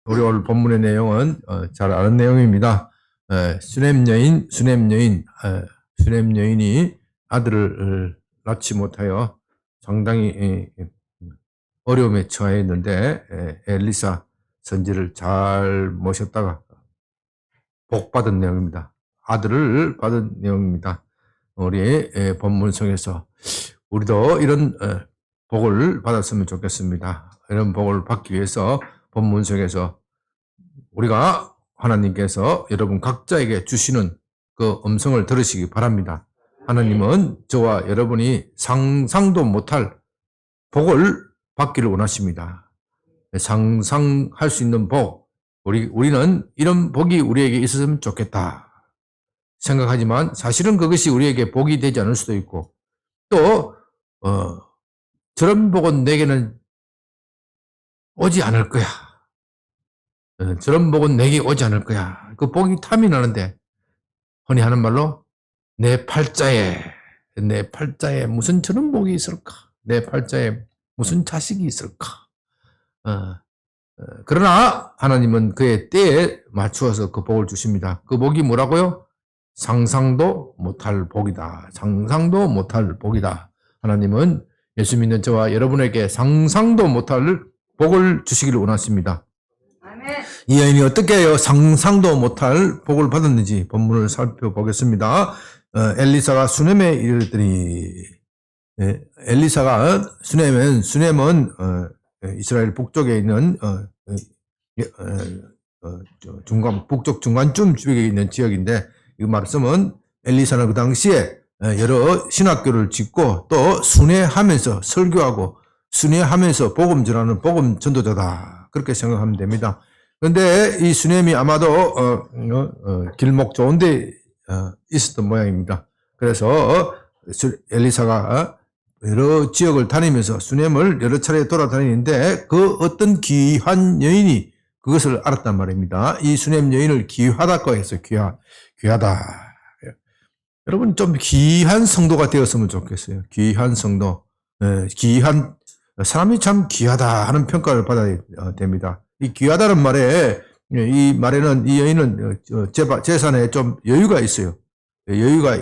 우리 오늘 본문의 내용은 잘 아는 내용입니다. 수넴 여인이 아들을 낳지 못하여 상당히 어려움에 처했는데 엘리사 선지를 잘 모셨다가 복받은 내용입니다. 아들을 받은 내용입니다. 우리 본문 속에서 우리도 이런 복을 받았으면 좋겠습니다. 이런 복을 받기 위해서 본문 속에서 우리가 하나님께서 여러분 각자에게 주시는 그 음성을 들으시기 바랍니다. 하나님은 저와 여러분이 상상도 못할 복을 받기를 원하십니다. 상상할 수 있는 복, 우리는 이런 복이 우리에게 있었으면 좋겠다 생각하지만 사실은 그것이 우리에게 복이 되지 않을 수도 있고 또 저런 복은 내게는 오지 않을 거야. 저런 복은 내게 오지 않을 거야. 그 복이 탐이 나는데 흔히 하는 말로 내 팔자에 무슨 저런 복이 있을까? 내 팔자에 무슨 자식이 있을까? 그러나 하나님은 그의 때에 맞추어서 그 복을 주십니다. 그 복이 뭐라고요? 상상도 못할 복이다. 상상도 못할 복이다. 하나님은 예수 믿는 저와 여러분에게 상상도 못할 복을 주시기를 원하십니다. 이 여인이 어떻게 상상도 못할 복을 받았는지 본문을 살펴보겠습니다. 엘리사가 수넴에 이르더니 엘리사가 수넴은 이스라엘 북쪽에 있는 북쪽 중간쯤 지역에 있는 지역인데 이 말씀은 엘리사는 그 당시에 여러 신학교를 짓고 또 순회하면서 설교하고 순회하면서 복음 전하는 복음 전도자다 그렇게 생각하면 됩니다. 그런데 이 수넴이 아마도 길목 좋은데 있었던 모양입니다. 그래서 엘리사가 여러 지역을 다니면서 수넴을 여러 차례 돌아다니는데 그 어떤 귀한 여인이 그것을 알았단 말입니다. 이 수넴 여인을 귀하다고 해서 귀하다. 여러분 좀 귀한 성도가 되었으면 좋겠어요. 귀한 성도, 귀한 사람이 참 귀하다 하는 평가를 받아야 됩니다. 이 귀하다는 말에 이 말에는 이 여인은 재산에 좀 여유가 있어요. 여유가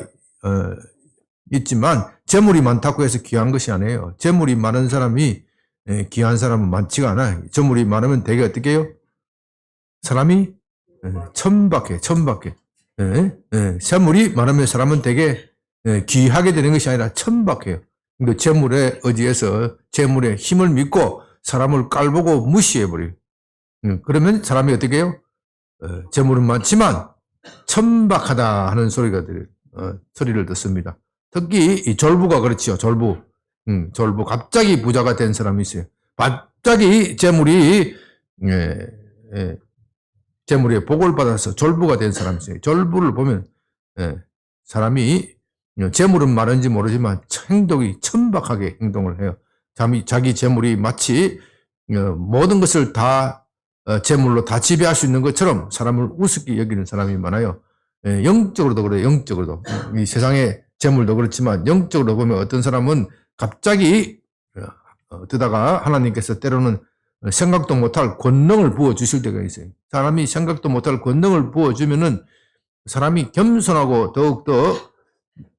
있지만 재물이 많다고 해서 귀한 것이 아니에요. 재물이 많은 사람이 귀한 사람은 많지가 않아요. 재물이 많으면 되게 어떻게 해요? 사람이 천박해. 재물이 많으면 사람은 되게 귀하게 되는 것이 아니라 천박해요. 근데 재물에 의지해서 재물의 힘을 믿고 사람을 깔보고 무시해버려요. 그러면 사람이 어떻게 해요? 재물은 많지만 천박하다 하는 소리를 듣습니다. 특히 이 졸부가 그렇지요. 졸부. 갑자기 부자가 된 사람이 있어요. 갑자기 재물에 복을 받아서 졸부가 된 사람이 있어요. 졸부를 보면 사람이 재물은 많은지 모르지만 행동이 천박하게 행동을 해요. 자기 재물이 마치 모든 것을 다 재물로 다 지배할 수 있는 것처럼 사람을 우습게 여기는 사람이 많아요. 영적으로도 그래요. 영적으로도. 이 세상의 재물도 그렇지만 영적으로 보면 어떤 사람은 갑자기 어떠다가 하나님께서 때로는 생각도 못할 권능을 부어주실 때가 있어요. 사람이 생각도 못할 권능을 부어주면은 사람이 겸손하고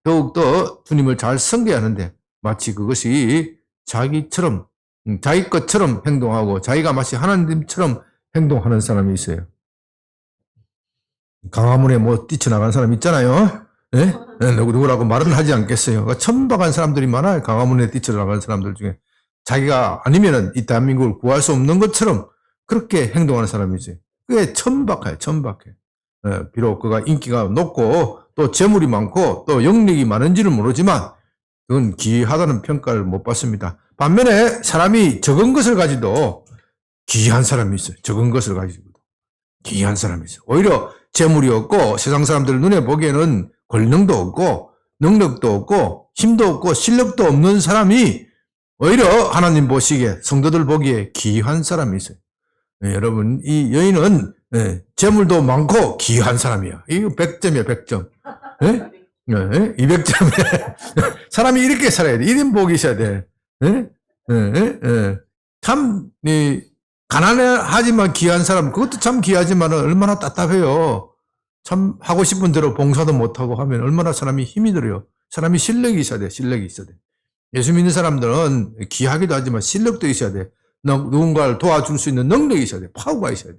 더욱더 주님을 잘 섬겨야 하는데 마치 그것이 자기 것처럼 행동하고 자기가 마치 하나님처럼 행동하는 사람이 있어요. 강화문에 뛰쳐나간 사람 있잖아요. 네? 누구라고 말은 하지 않겠어요. 천박한 사람들이 많아요. 강화문에 뛰쳐나간 사람들 중에. 자기가 아니면은 이 대한민국을 구할 수 없는 것처럼 그렇게 행동하는 사람이 있어요. 그게 천박해. 비록 그가 인기가 높고 또 재물이 많고 또 영력이 많은지는 모르지만 그건 귀하다는 평가를 못 받습니다. 반면에 사람이 적은 것을 가지도 귀한 사람이 있어요. 적은 것을 가지고 귀한 사람이 있어요. 오히려 재물이 없고 세상 사람들 눈에 보기에는 권능도 없고 능력도 없고 힘도 없고 실력도 없는 사람이 오히려 하나님 보시기에 성도들 보기에 귀한 사람이 있어요. 여러분 이 여인은 재물도 많고 귀한 사람이야. 이거 100점이야 100점. 200점이야. 사람이 이렇게 살아야 돼. 이런 복이 있어야 돼. 참 가난하지만 귀한 사람, 그것도 참 귀하지만 얼마나 답답해요. 참 하고 싶은 대로 봉사도 못하고 하면 얼마나 사람이 힘이 들어요. 사람이 실력이 있어야 돼. 실력이 있어야 돼. 예수 믿는 사람들은 귀하기도 하지만 실력도 있어야 돼. 누군가를 도와줄 수 있는 능력이 있어야 돼. 파워가 있어야 돼.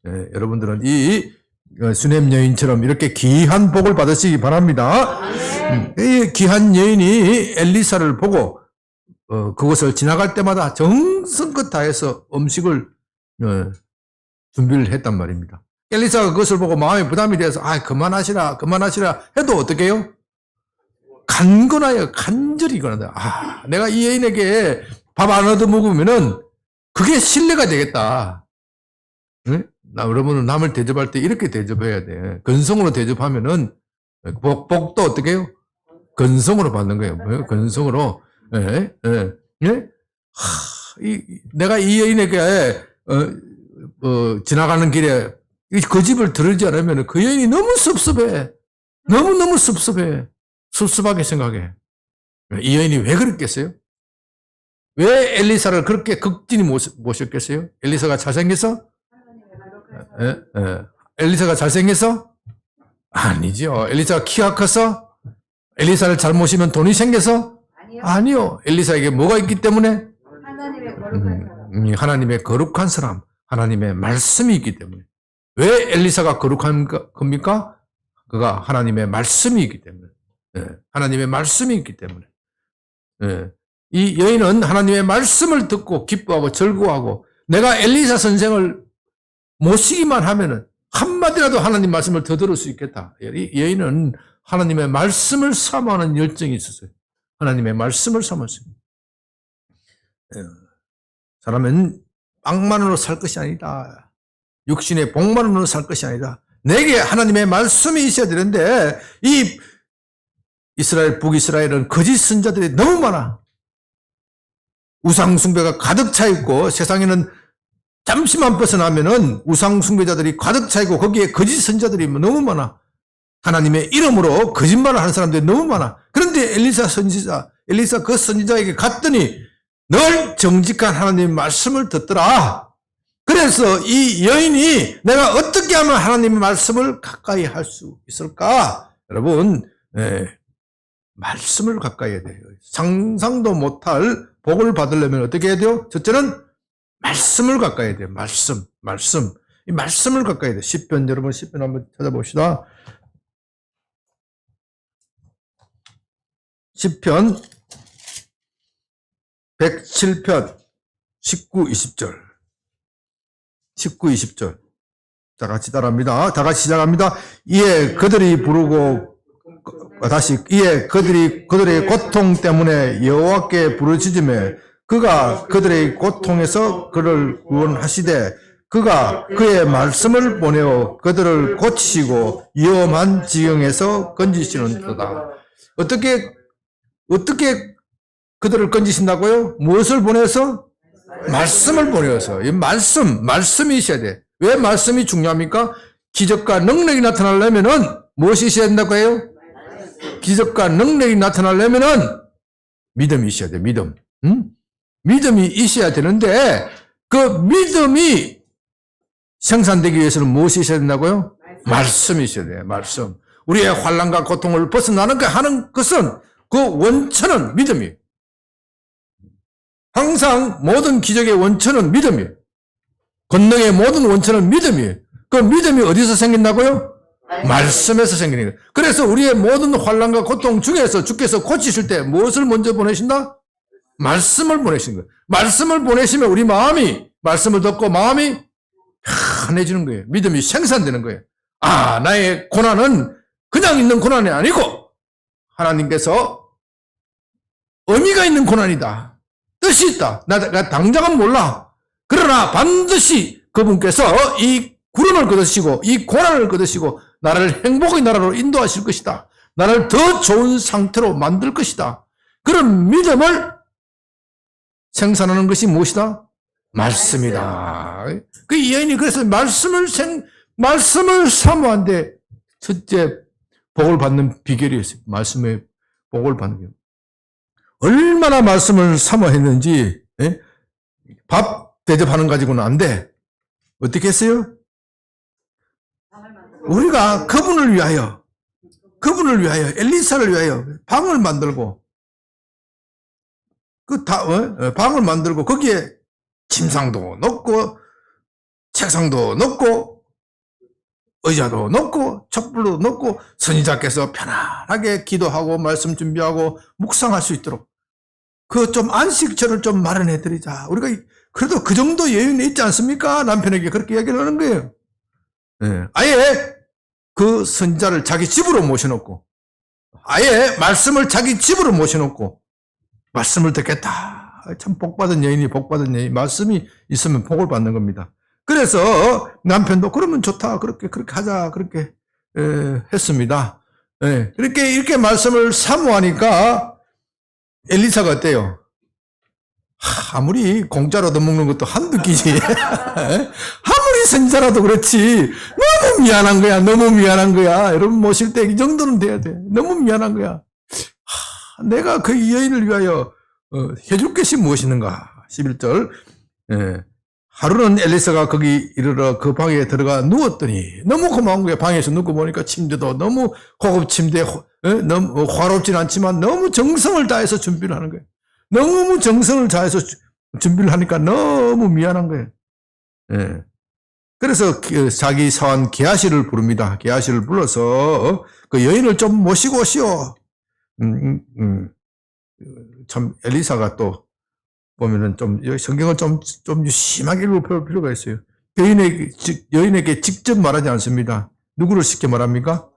예, 여러분들은 이 수넴 여인처럼 이렇게 귀한 복을 받으시기 바랍니다. 이 귀한 여인이 엘리사를 보고 그것을 지나갈 때마다 정성껏 다해서 음식을 준비를 했단 말입니다. 엘리사가 그것을 보고 마음에 부담이 돼서 그만하시라 해도 어떻게 해요? 간건하여 간절히 권한다. 내가 이 여인에게 밥 안 얻어 먹으면은 그게 신뢰가 되겠다. 응? 여러분은 남을 대접할 때 이렇게 대접해야 돼. 근성으로 대접하면은 복도 어떻게 해요? 근성으로 받는 거예요. 근성으로. 예? 예? 예? 내가 이 여인에게 지나가는 길에 그 집을 들으지 않으면 그 여인이 너무 섭섭해. 너무너무 섭섭해. 섭섭하게 생각해. 이 여인이 왜 그랬겠어요? 왜 엘리사를 그렇게 극진히 모셨겠어요? 엘리사가 잘생겨서? 엘리사가 잘생겨서? 아니죠. 엘리사가 키가 커서? 엘리사를 잘 모시면 돈이 생겨서? 아니요. 엘리사에게 뭐가 있기 때문에? 하나님의 거룩한 사람, 하나님의 말씀이 있기 때문에. 왜 엘리사가 거룩한 겁니까? 그가 하나님의 말씀이 있기 때문에. 하나님의 말씀이 있기 때문에. 이 여인은 하나님의 말씀을 듣고 기뻐하고 즐거워하고 내가 엘리사 선생을 모시기만 하면은 한마디라도 하나님 말씀을 더 들을 수 있겠다. 이 여인은 하나님의 말씀을 사모하는 열정이 있었어요. 하나님의 말씀을 사모했어요. 사람은 빵만으로 살 것이 아니다. 육신의 복만으로 살 것이 아니다. 내게 하나님의 말씀이 있어야 되는데 이 이스라엘, 북이스라엘은 거짓 선자들이 너무 많아. 우상숭배가 가득 차 있고 세상에는 잠시만 벗어나면은 우상숭배자들이 가득 차 있고 거기에 거짓 선자들이 너무 많아. 하나님의 이름으로 거짓말을 하는 사람들이 너무 많아. 그런데 엘리사 그 선지자에게 갔더니 늘 정직한 하나님의 말씀을 듣더라. 그래서 이 여인이 내가 어떻게 하면 하나님의 말씀을 가까이 할 수 있을까? 여러분, 말씀을 가까이 해야 돼요. 상상도 못할 복을 받으려면 어떻게 해야 돼요? 첫째는 말씀을 가까이 해야 돼요. 말씀. 이 말씀을 가까이 해야 돼요. 시편, 여러분 시편 한번 찾아봅시다. 시편 107편 19, 20절. 19, 20절. 자, 같이 따라합니다. 다 같이 시작합니다. 이에 그들이 부르고 이에 그들의 고통 때문에 여호와께 부르짖으며 그가 그들의 고통에서 그를 구원하시되 그가 그의 말씀을 보내어 그들을 고치시고 위험한 지경에서 건지시는도다. 어떻게 그들을 건지신다고요? 무엇을 보내서? 말씀을 보내어서. 이 말씀이 있어야 돼. 왜 말씀이 중요합니까? 기적과 능력이 나타나려면은 무엇이 있어야 된다고 해요? 기적과 능력이 나타나려면은 믿음이 있어야 돼. 믿음. 믿음이 있어야 되는데 그 믿음이 생산되기 위해서는 무엇이 있어야 된다고요? 말씀이 있어야 돼요. 말씀. 우리의 환난과 고통을 벗어나는 하는 것은 그 원천은 믿음이에요. 항상 모든 기적의 원천은 믿음이에요. 권능의 모든 원천은 믿음이에요. 그 믿음이 어디서 생긴다고요? 말씀에서 생기는 거예요. 그래서 우리의 모든 환난과 고통 중에서 주께서 고치실 때 무엇을 먼저 보내신다? 말씀을 보내신 거예요. 말씀을 보내시면 우리 마음이 말씀을 듣고 마음이 편해지는 거예요. 믿음이 생산되는 거예요. 나의 고난은 그냥 있는 고난이 아니고 하나님께서 의미가 있는 고난이다. 뜻이 있다. 내가 당장은 몰라. 그러나 반드시 그분께서 이 구름을 거두시고 이 고난을 거두시고 나를 행복의 나라로 인도하실 것이다. 나를 더 좋은 상태로 만들 것이다. 그런 믿음을 생산하는 것이 무엇이다? 말씀이다. 그 여인이 그래서 말씀을 사모한데 첫째 복을 받는 비결이 있어요. 말씀의 복을 받는 비결. 얼마나 말씀을 사모했는지, 밥 대접하는 가지고는 안 돼. 어떻게 했어요? 우리가 그분을 위하여 엘리사를 위하여 방을 만들고 방을 만들고 거기에 침상도 넣고 책상도 넣고 의자도 넣고 촛불도 넣고 선지자께서 편안하게 기도하고 말씀 준비하고 묵상할 수 있도록 그 좀 안식처를 좀 마련해 드리자. 우리가 그래도 그 정도 여유는 있지 않습니까? 남편에게 그렇게 이야기를 하는 거예요. 아예 그 선지자를 자기 집으로 모셔놓고 아예 말씀을 자기 집으로 모셔놓고 말씀을 듣겠다. 참 복받은 여인이 말씀이 있으면 복을 받는 겁니다. 그래서 남편도 그러면 좋다. 그렇게 하자. 그렇게 했습니다. 이렇게 말씀을 사모하니까 엘리사가 어때요? 아무리 공짜로 얻어먹는 것도 한두 끼지. 아무리 선지자라도 그렇지. 너무 미안한 거야. 여러분 모실 때 이 정도는 돼야 돼. 너무 미안한 거야. 내가 그 여인을 위하여 해줄 것이 무엇이는가. 11절. 하루는 엘리사가 거기 이르러 그 방에 들어가 누웠더니 너무 고마운 거야. 방에서 눕고 보니까 침대도 너무 고급 침대, 너무 화롭진 않지만 너무 정성을 다해서 준비를 하는 거예요. 너무 정성을 다해서 준비를 하니까 너무 미안한 거예요. 그래서 자기 사환 게하시를 부릅니다. 게하시를 불러서 그 여인을 좀 모시고 오시오. 참 엘리사가 또 보면은 좀 성경을 좀 심하게 읽을 필요가 있어요. 여인에게 직접 말하지 않습니다. 누구를 쉽게 말합니까?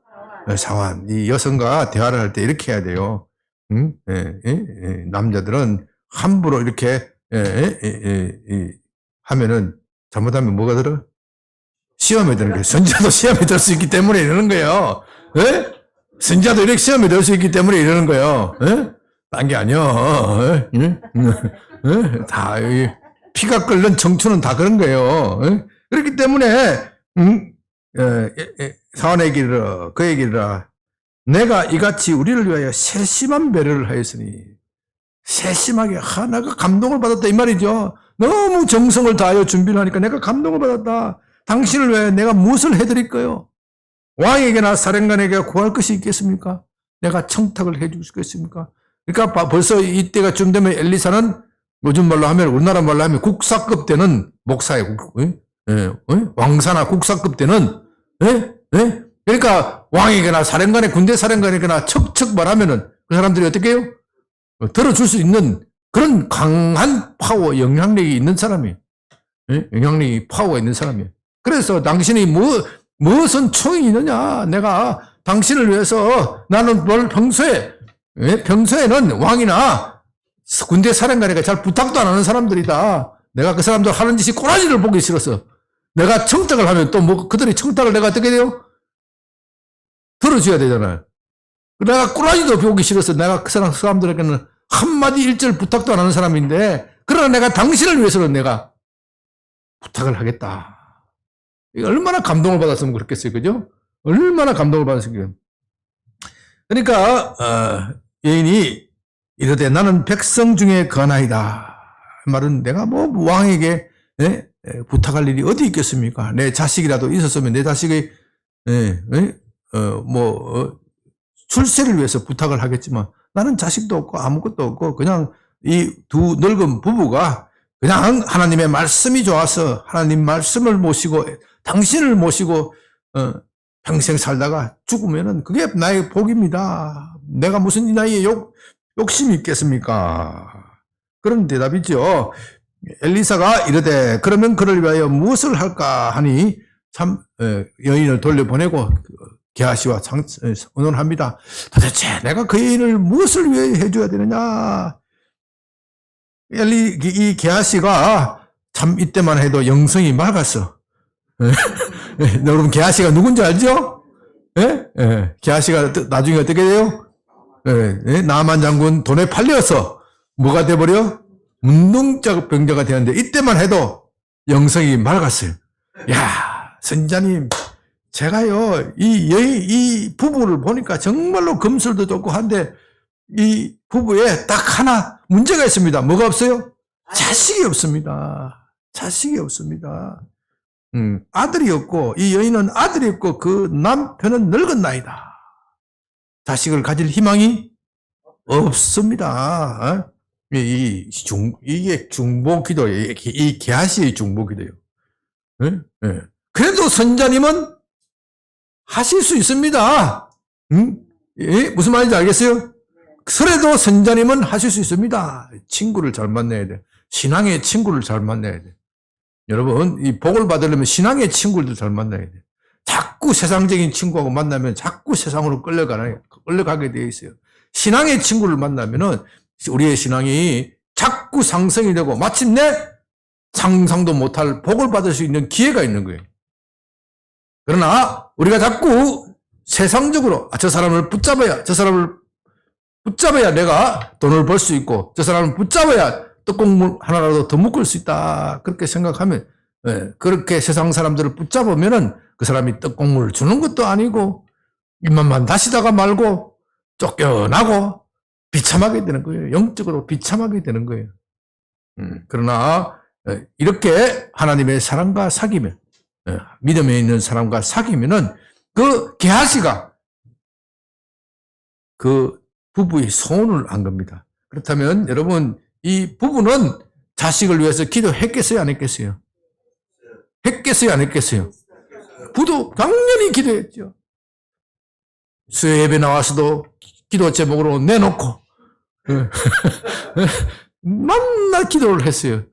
사환. 이 여성과 대화를 할 때 이렇게 해야 돼요. 남자들은 함부로 이렇게 하면은 잘못하면 뭐가 들어? 시험에 드는 거예요. 선지자도 시험에 들 수 있기 때문에 이러는 거예요. 선지자도 이렇게 시험에 들 수 있기 때문에 이러는 거예요. 딴 게 아니야. 다 피가 끓는 청춘은 다 그런 거예요. 그렇기 때문에 사환에게 이르러 그에게 이르라 내가 이같이 우리를 위하여 세심한 배려를 하였으니 세심하게 내가 감동을 받았다 이 말이죠. 너무 정성을 다하여 준비를 하니까 내가 감동을 받았다. 당신을 위하여 내가 무엇을 해드릴까요? 왕에게나 사령관에게 구할 것이 있겠습니까? 내가 청탁을 해줄 수 있겠습니까? 그러니까 벌써 이때가 쯤 되면 엘리사는 요즘 말로 하면 우리나라 말로 하면 국사급 되는 목사예요. 왕사나 국사급 되는 그러니까 왕에게나 사령관에 군대 사령관에게나 척척 말하면은 그 사람들이 어떻게 해요? 들어줄 수 있는 그런 강한 파워, 영향력이 있는 사람이에요. 영향력이 파워가 있는 사람이에요. 그래서 당신이 무엇은 총이 있느냐? 내가 당신을 위해서 나는 평소에는 왕이나 군대 사령관에게 잘 부탁도 안 하는 사람들이다. 내가 그 사람들 하는 짓이 꼬라지를 보기 싫어서 내가 청탁을 하면 또 그들이 청탁을 내가 어떻게 돼요? 들어줘야 되잖아요. 내가 꼬라지도 보기 싫어서 내가 그 사람들에게는 한마디 일절 부탁도 안 하는 사람인데 그러나 내가 당신을 위해서는 내가 부탁을 하겠다. 얼마나 감동을 받았으면 그렇겠어요. 그죠? 얼마나 감동을 받았으면. 그러니까 여인이 이르되 나는 백성 중에 거하나이다. 말은 내가 왕에게 부탁할 일이 어디 있겠습니까? 내 자식이라도 있었으면 내 자식의 출세를 위해서 부탁을 하겠지만 나는 자식도 없고 아무것도 없고 그냥 이 두 늙은 부부가 그냥 하나님의 말씀이 좋아서 하나님 말씀을 모시고 당신을 모시고 평생 살다가 죽으면은 그게 나의 복입니다. 내가 무슨 이 나이에 욕심이 있겠습니까? 그런 대답이죠. 엘리사가 이르되 그러면 그를 위하여 무엇을 할까 하니 참 여인을 돌려보내고 게하시와 의논합니다. 도대체 내가 그 여인을 무엇을 위해 해줘야 되느냐? 이 게하시가 참 이때만 해도 영성이 맑았어. 여러분 게하시가 누군지 알죠? 게하시가 나중에 어떻게 돼요? 나만 장군 돈에 팔려서 뭐가 돼버려? 운동적 병자가 되었는데 이때만 해도 영성이 맑았어요. 야, 선지자님, 제가요 이 부부를 보니까 정말로 금술도 좋고 한데 이 부부에 딱 하나 문제가 있습니다. 뭐가 없어요? 자식이 없습니다. 자식이 없습니다. 아들이 없고 이 여인은 아들이 없고 그 남편은 늙은 나이다. 자식을 가질 희망이 없습니다. 이게 중보기도예요. 이 게하시의 중보기도예요. 그래도 선자님은 하실 수 있습니다. 무슨 말인지 알겠어요? 그래도 선자님은 하실 수 있습니다. 친구를 잘 만나야 돼. 신앙의 친구를 잘 만나야 돼. 여러분, 이 복을 받으려면 신앙의 친구들도 잘 만나야 돼. 자꾸 세상적인 친구하고 만나면 자꾸 세상으로 끌려가게 되어 있어요. 신앙의 친구를 만나면은 우리의 신앙이 자꾸 상승이 되고 마침내 상상도 못할 복을 받을 수 있는 기회가 있는 거예요. 그러나 우리가 자꾸 세상적으로 저 사람을 붙잡아야 내가 돈을 벌 수 있고 저 사람을 붙잡아야 떡국물 하나라도 더 묶을 수 있다. 그렇게 생각하면 그렇게 세상 사람들을 붙잡으면은 그 사람이 떡국물을 주는 것도 아니고 입만만 다시다가 말고 쫓겨나고 비참하게 되는 거예요. 영적으로 비참하게 되는 거예요. 그러나 이렇게 하나님의 사람과 사귀면 믿음에 있는 사람과 사귀면은 그 게하시가 그 부부의 소원을 안 겁니다. 그렇다면 여러분 이 부부는 자식을 위해서 기도했겠어요? 안 했겠어요? 했겠어요? 안 했겠어요? 부도 당연히 기도했죠. 수요 예배 나와서도 기도 제목으로 내놓고 만나 기도를 했어요.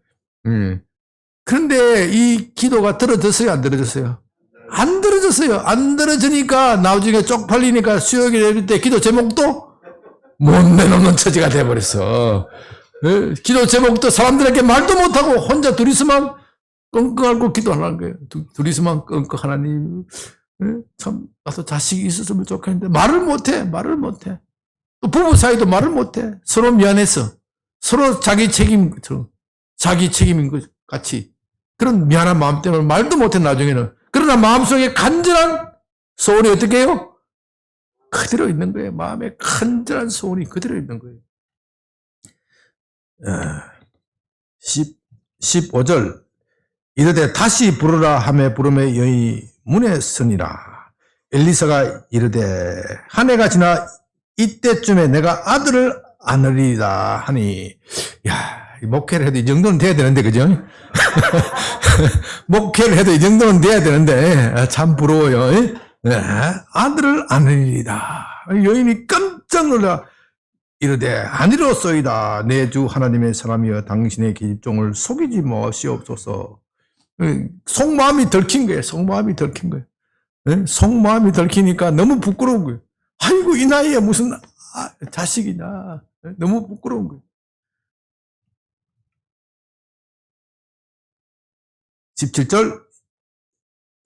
그런데 이 기도가 들어졌어요? 안 들어졌어요? 안 들어졌어요. 안 들어지니까 나중에 쪽팔리니까 수요 예배 드릴 때 기도 제목도 못 내놓는 처지가 돼버렸어. 기도 제목도 사람들에게 말도 못하고 혼자 둘이서만 끙끙 기도하는 거예요. 둘이서만 끙끙 하나님 참 나도 자식이 있었으면 좋겠는데 말을 못해. 또 부부 사이도 말을 못해. 서로 미안해서 서로 자기 책임인 것 같이 그런 미안한 마음 때문에 말도 못해 나중에는. 그러나 마음속에 간절한 소원이 어떻게 해요? 그대로 있는 거예요. 마음에 간절한 소원이 그대로 있는 거예요. 15절 이르되 다시 부르라 하매 부름에 여인이 문에 서니라. 엘리사가 이르되 한 해가 지나 이때쯤에 내가 아들을 안으리다 하니, 야, 목회를 해도 이 정도는 돼야 되는데, 그죠? 목회를 해도 이 정도는 돼야 되는데, 참 부러워요. 아들을 안으리다. 여인이 깜짝 놀라 이르되 아니로소이다. 내 주 하나님의 사람이여 당신의 기종을 속이지 마시옵소서. 속마음이 들킨 거예요. 속마음이 들키니까 너무 부끄러운 거예요. 아이고 이 나이에 무슨 자식이냐. 너무 부끄러운 거예요. 17절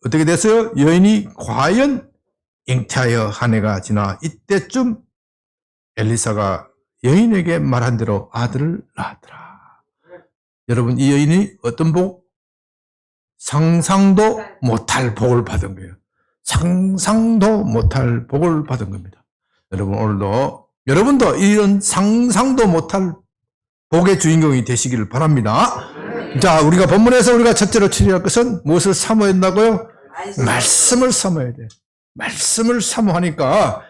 어떻게 됐어요? 여인이 과연 잉태하여 한 해가 지나 이때쯤 엘리사가 여인에게 말한 대로 아들을 낳았더라. 여러분 이 여인이 어떤 복? 상상도 못할 복을 받은 거예요. 상상도 못할 복을 받은 겁니다. 여러분 오늘도 여러분도 이런 상상도 못할 복의 주인공이 되시기를 바랍니다. 자, 우리가 본문에서 우리가 첫째로 추리할 것은 무엇을 사모해야 한다고요? 말씀을 사모해야 돼. 말씀을 사모하니까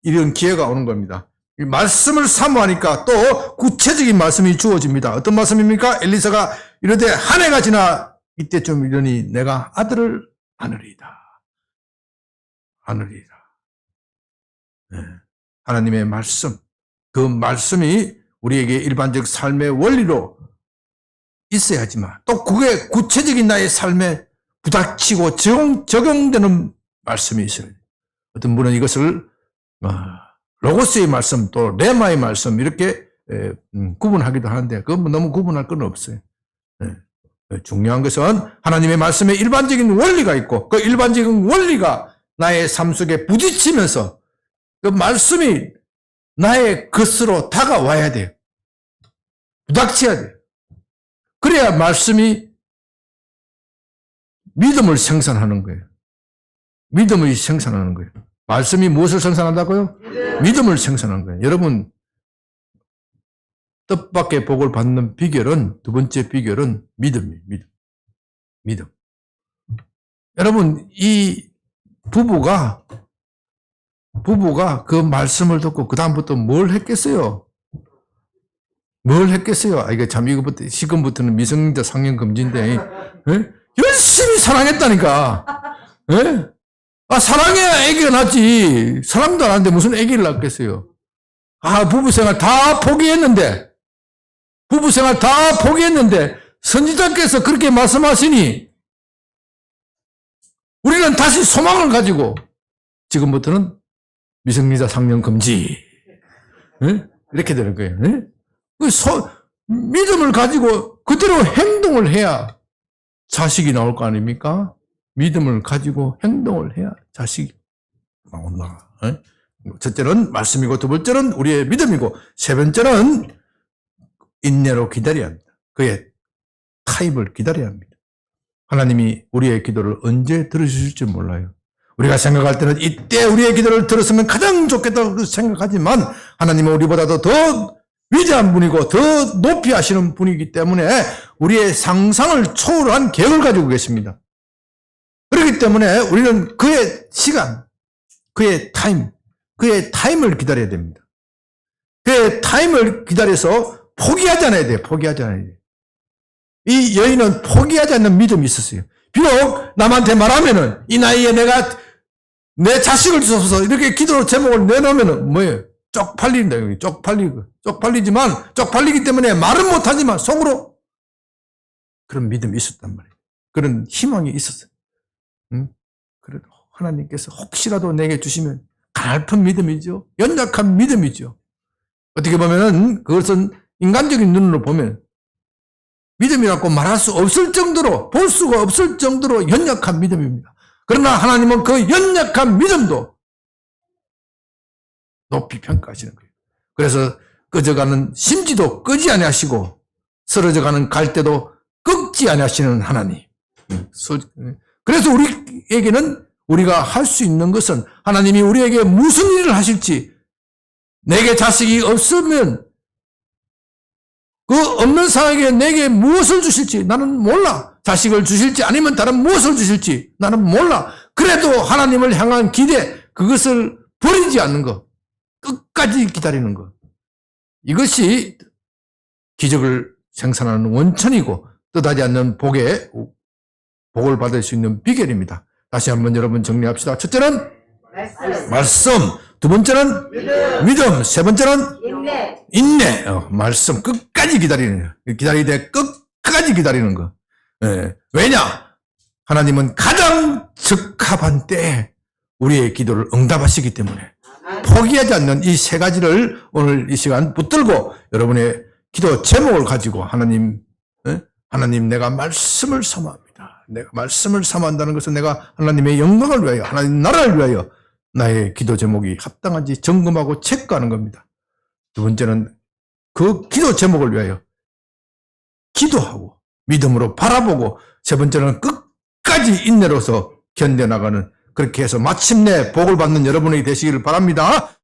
이런 기회가 오는 겁니다. 이 말씀을 사모하니까 또 구체적인 말씀이 주어집니다. 어떤 말씀입니까? 엘리사가 이르되 한 해가 지나 이때쯤 이르니 내가 아들을 안으리이다. 네. 하나님의 말씀, 그 말씀이 우리에게 일반적 삶의 원리로 있어야지만 또 그게 구체적인 나의 삶에 부닥치고 적용되는 말씀이 있어야 돼요. 어떤 분은 이것을 로고스의 말씀 또 레마의 말씀 이렇게 구분하기도 하는데 그건 너무 구분할 건 없어요. 중요한 것은 하나님의 말씀에 일반적인 원리가 있고 그 일반적인 원리가 나의 삶 속에 부딪히면서 그 말씀이 나의 것으로 다가와야 돼요. 부닥쳐야 돼요. 그래야 말씀이 믿음을 생산하는 거예요. 믿음을 생산하는 거예요. 말씀이 무엇을 생산한다고요? 믿음을 생산하는 거예요. 여러분 뜻밖의 복을 받는 비결은, 두 번째 비결은 믿음이에요. 믿음. 여러분, 이 부부가 그 말씀을 듣고 그다음부터 뭘 했겠어요? 이게 참, 이거부터, 지금부터는 미성년자 상영 금지인데, 열심히 사랑했다니까. 사랑해야 애기가 낳지. 사랑도 안 하는데 무슨 애기를 낳겠어요? 부부생활 다 포기했는데, 선지자께서 그렇게 말씀하시니, 우리는 다시 소망을 가지고, 지금부터는 미성년자 상영 금지. 이렇게 되는 거예요. 믿음을 가지고 그대로 행동을 해야 자식이 나올 거 아닙니까? 믿음을 가지고 행동을 해야 자식이 나온다. 첫째는 말씀이고, 두 번째는 우리의 믿음이고, 세 번째는 인내로 기다려야 합니다. 그의 타입을 기다려야 합니다. 하나님이 우리의 기도를 언제 들으실지 몰라요. 우리가 생각할 때는 이때 우리의 기도를 들었으면 가장 좋겠다고 생각하지만, 하나님은 우리보다도 더 위대한 분이고 더 높이 하시는 분이기 때문에 우리의 상상을 초월한 계획을 가지고 계십니다. 그렇기 때문에 우리는 그의 시간, 그의 타임을 기다려야 됩니다. 그의 타임을 기다려서 포기하지 않아야 돼요. 이 여인은 포기하지 않는 믿음이 있었어요. 비록 남한테 말하면은, 이 나이에 내가 내 자식을 주소서 이렇게 기도 제목을 내놓으면은 뭐예요? 쪽팔린다. 여기 쪽팔리기 때문에 말은 못하지만 속으로 그런 믿음이 있었단 말이에요. 그런 희망이 있었어요. 그래도 하나님께서 혹시라도 내게 주시면 가냘픈 믿음이죠. 연약한 믿음이죠. 어떻게 보면은 그것은 인간적인 눈으로 보면 믿음이라고 말할 수 없을 정도로, 볼 수가 없을 정도로 연약한 믿음입니다. 그러나 하나님은 그 연약한 믿음도 높이 평가하시는 거예요. 그래서 꺼져가는 심지도 끄지 아니하시고, 쓰러져가는 갈대도 꺾지 아니하시는 하나님. 그래서 우리에게는, 우리가 할 수 있는 것은, 하나님이 우리에게 무슨 일을 하실지, 내게 자식이 없으면 그 없는 사람에게 내게 무엇을 주실지 나는 몰라. 자식을 주실지 아니면 다른 무엇을 주실지 나는 몰라. 그래도 하나님을 향한 기대, 그것을 버리지 않는 것, 끝까지 기다리는 것, 이것이 기적을 생산하는 원천이고 뜻하지 않는 복을 받을 수 있는 비결입니다. 다시 한번 여러분 정리합시다. 첫째는 말씀, 두 번째는 믿음, 세 번째는 인내. 말씀 끝까지 기다리는 거. 기다리되 끝까지 기다리는 거. 왜냐? 하나님은 가장 적합한 때에 우리의 기도를 응답하시기 때문에 포기하지 않는 이 세 가지를 오늘 이 시간 붙들고 여러분의 기도 제목을 가지고 하나님 내가 말씀을 사모합니다. 내가 말씀을 사모한다는 것은 내가 하나님의 영광을 위하여, 하나님 나라를 위하여 나의 기도 제목이 합당한지 점검하고 체크하는 겁니다. 두 번째는 그 기도 제목을 위하여 기도하고 믿음으로 바라보고, 세 번째는 끝까지 인내로서 견뎌나가는, 그렇게 해서 마침내 복을 받는 여러분이 되시기를 바랍니다.